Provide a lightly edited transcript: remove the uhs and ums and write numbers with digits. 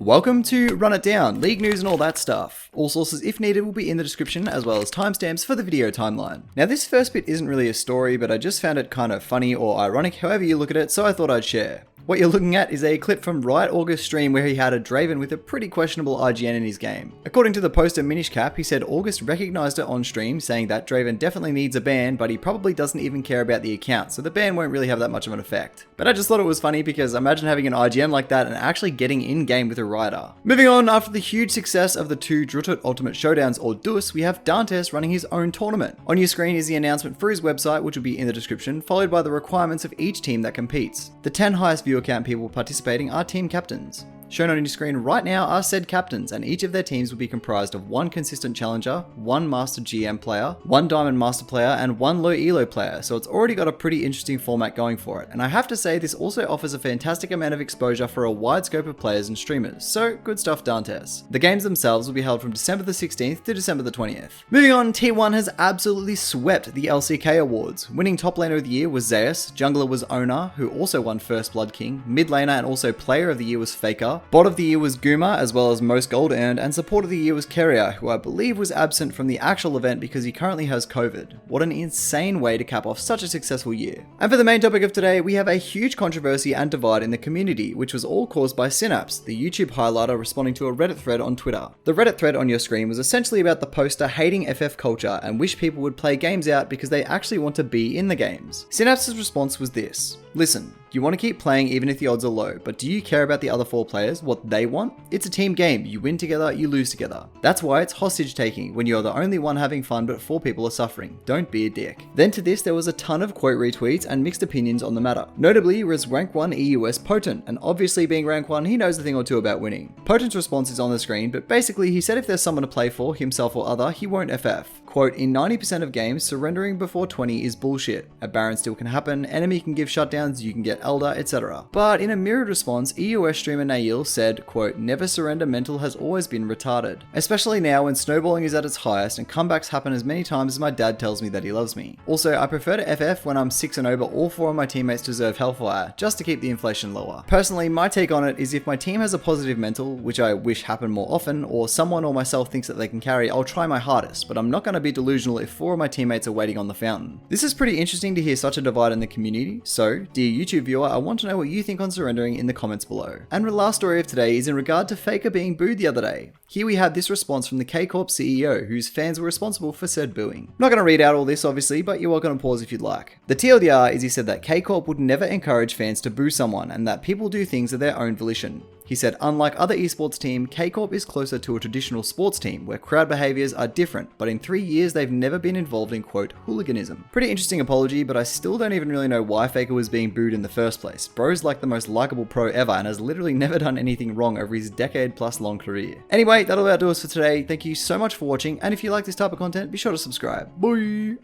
Welcome to Run It Down, league news and all that stuff. All sources if needed will be in the description as well as timestamps for the video timeline. Now this first bit isn't really a story, but I just found it kind of funny or ironic however you look at it, so I thought I'd share. What you're looking at is a clip from August's stream where he had a Draven with a pretty questionable IGN in his game. According to the poster Minish Cap, he said August recognized it on stream, saying that Draven definitely needs a ban, but he probably doesn't even care about the account, so the ban won't really have that much of an effect. But I just thought it was funny because imagine having an IGN like that and actually getting in game with a Rioter. Moving on, after the huge success of the two Gerudo Ultimate Showdowns or DUS, we have Dantes running his own tournament. On your screen is the announcement for his website, which will be in the description, followed by the requirements of each team that competes. The 10 highest viewer count people participating are team captains. Shown on your screen right now are said captains, and each of their teams will be comprised of one consistent challenger, one master GM player, one diamond master player, and one low elo player, so it's already got a pretty interesting format going for it. And I have to say this also offers a fantastic amount of exposure for a wide scope of players and streamers, so good stuff Dantes. The games themselves will be held from December the 16th to December the 20th. Moving on, T1 has absolutely swept the LCK Awards. Winning top laner of the year was Zeus, jungler was Ona, who also won First Blood King, mid laner and also player of the year was Faker, bot of the year was Guma, as well as most gold earned, and support of the year was Keria, who I believe was absent from the actual event because he currently has COVID. What an insane way to cap off such a successful year. And for the main topic of today, we have a huge controversy and divide in the community, which was all caused by Synapse, the YouTube highlighter responding to a Reddit thread on Twitter. The Reddit thread on your screen was essentially about the poster hating FF culture and wish people would play games out because they actually want to be in the games. Synapse's response was this: listen, you want to keep playing even if the odds are low, but do you care about the other 4 players, what they want? It's a team game, you win together, you lose together. That's why it's hostage taking, when you're the only one having fun but 4 people are suffering. Don't be a dick. Then to this there was a ton of quote retweets and mixed opinions on the matter. Notably was rank 1 EUS Potent, and obviously being rank 1 he knows a thing or two about winning. Potent's response is on the screen, but basically he said if there's someone to play for, himself or other, he won't FF. Quote, in 90% of games, surrendering before 20 is bullshit. A Baron still can happen, enemy can give shutdowns, you can get Elder, etc. But in a mirrored response, EUS streamer Nail said, quote, never surrender mental has always been retarded. Especially now when snowballing is at its highest and comebacks happen as many times as my dad tells me that he loves me. Also, I prefer to FF when I'm 6-0 but all 4 of my teammates deserve Hellfire, just to keep the inflation lower. Personally, my take on it is if my team has a positive mental, which I wish happened more often, or someone or myself thinks that they can carry, I'll try my hardest, but I'm not going to be delusional if 4 of my teammates are waiting on the fountain. This is pretty interesting to hear such a divide in the community, so, dear YouTube viewer, I want to know what you think on surrendering in the comments below. And the last story of today is in regard to Faker being booed the other day. Here we have this response from the K-Corp CEO, whose fans were responsible for said booing. I'm not going to read out all this obviously, but you're welcome to pause if you'd like. The TLDR is he said that K-Corp would never encourage fans to boo someone and that people do things of their own volition. He said, unlike other esports team, K-Corp is closer to a traditional sports team where crowd behaviors are different, but in 3 years they've never been involved in quote hooliganism. Pretty interesting apology, but I still don't even really know why Faker was being booed in the first place. Bro's like the most likable pro ever and has literally never done anything wrong over his decade-plus long career. Anyway, that'll about do us for today. Thank you so much for watching, and if you like this type of content, be sure to subscribe. Bye!